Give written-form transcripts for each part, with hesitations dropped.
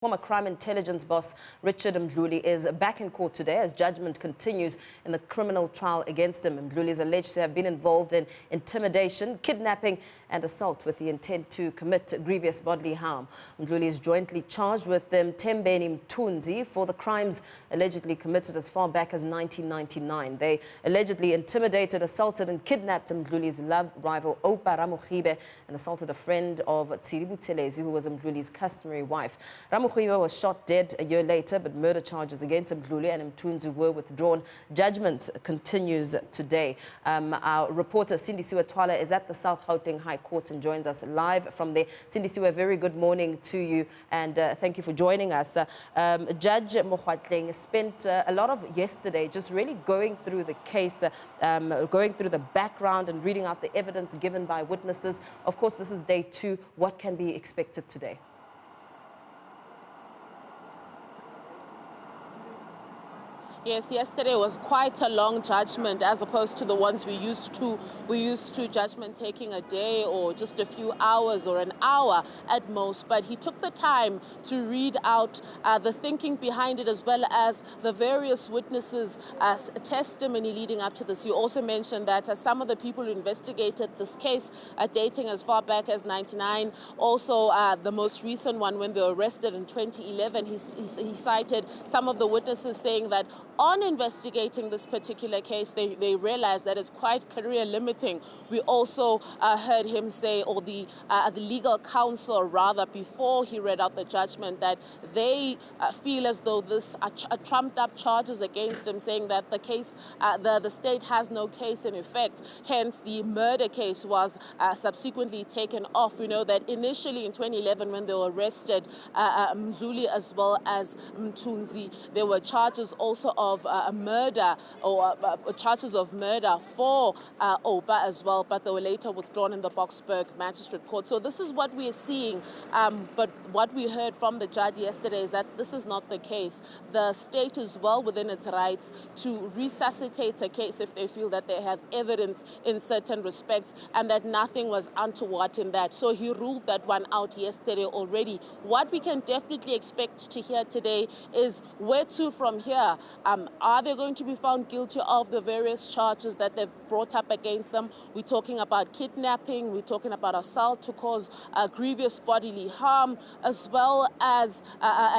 Former crime intelligence boss Richard Mduli is back in court today as judgment continues in the criminal trial against him. Mdluli is alleged to have been involved in intimidation, kidnapping and assault with the intent to commit grievous bodily harm. Mdluli is jointly charged with Thembeni Mthunzi for the crimes allegedly committed as far back as 1999. They allegedly intimidated, assaulted and kidnapped Mdluli's love rival Oupa Ramogibe and assaulted a friend of Tsiribu Thelezi, who was Mdluli's customary wife. Ramogibe was shot dead a year later, but murder charges against Mdluli and Mthunzi were withdrawn. Judgment continues today. Our reporter Cindy Siwa is at the South Gauteng High Court and joins us live from there. Cindy Siwa, very good morning to you and thank you for joining us. Judge Mokgwatleng spent a lot of yesterday just really going through the case, going through the background and reading out the evidence given by witnesses. Of course, this is day 2. What can be expected today? Yes, yesterday was quite a long judgment as opposed to the ones we used to. We used to judgment taking a day or just a few hours or an hour at most. But he took the time to read out the thinking behind it as well as the various witnesses' testimony leading up to this. He also mentioned that some of the people who investigated this case dating as far back as 99, also the most recent one when they were arrested in 2011, he cited some of the witnesses saying that on investigating this particular case, they realized that it's quite career limiting. We also heard him say, or the legal counsel rather, before he read out the judgment, that they feel as though this are trumped up charges against him, saying that the case, the state has no case in effect. Hence, the murder case was subsequently taken off. We know that initially in 2011, when they were arrested, Mdluli as well as Mthunzi, there were charges also of murder or charges of murder for Oupa as well, but they were later withdrawn in the Boksburg Magistrate Court. So this is what we are seeing, but what we heard from the judge yesterday is that this is not the case. The state is well within its rights to resuscitate a case if they feel that they have evidence in certain respects and that nothing was untoward in that. So he ruled that one out yesterday already. What we can definitely expect to hear today is where to from here. Are they going to be found guilty of the various charges that they've brought up against them? We're talking about kidnapping, we're talking about assault to cause grievous bodily harm, as well as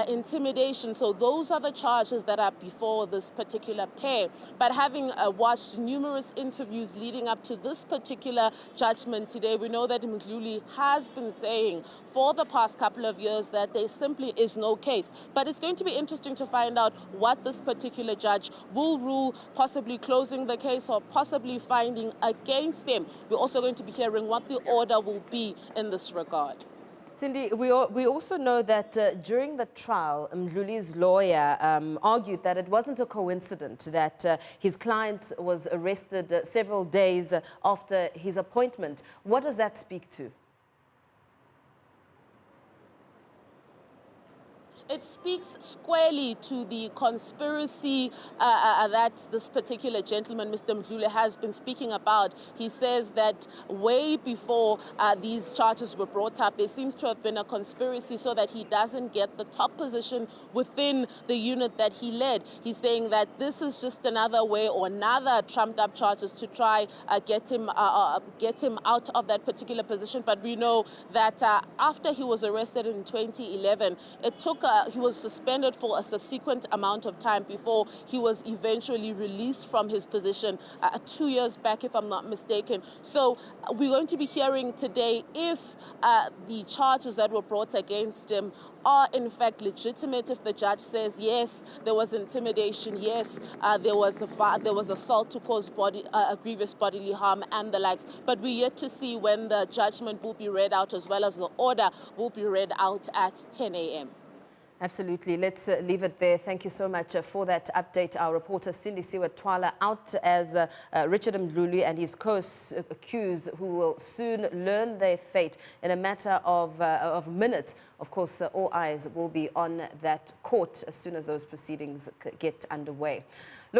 intimidation. So those are the charges that are before this particular pair. But having watched numerous interviews leading up to this particular judgment today, we know that Mdluli has been saying for the past couple of years that there simply is no case. But it's going to be interesting to find out what this particular judge will rule, possibly closing the case or possibly finding against them. We're also going to be hearing what the order will be in this regard. Cindy, we also know that during the trial, Mdluli's lawyer argued that it wasn't a coincidence that his client was arrested several days after his appointment. What does that speak to? It speaks squarely to the conspiracy that this particular gentleman, Mr. Mdluli, has been speaking about. He says that way before these charges were brought up, there seems to have been a conspiracy so that he doesn't get the top position within the unit that he led. He's saying that this is just another way or another trumped up charges to try get him out of that particular position. But we know that after he was arrested in 2011, it took he was suspended for a subsequent amount of time before he was eventually released from his position 2 years back, if I'm not mistaken. So we're going to be hearing today if the charges that were brought against him are in fact legitimate. If the judge says yes, there was intimidation, yes, there was assault to cause grievous bodily harm and the likes. But we're yet to see when the judgment will be read out, as well as the order will be read out at 10 a.m. Absolutely. Let's leave it there. Thank you so much for that update. Our reporter Cindy Siwa out as Richard Mduli and his co-accused, who will soon learn their fate in a matter of minutes. Of course, all eyes will be on that court as soon as those proceedings get underway.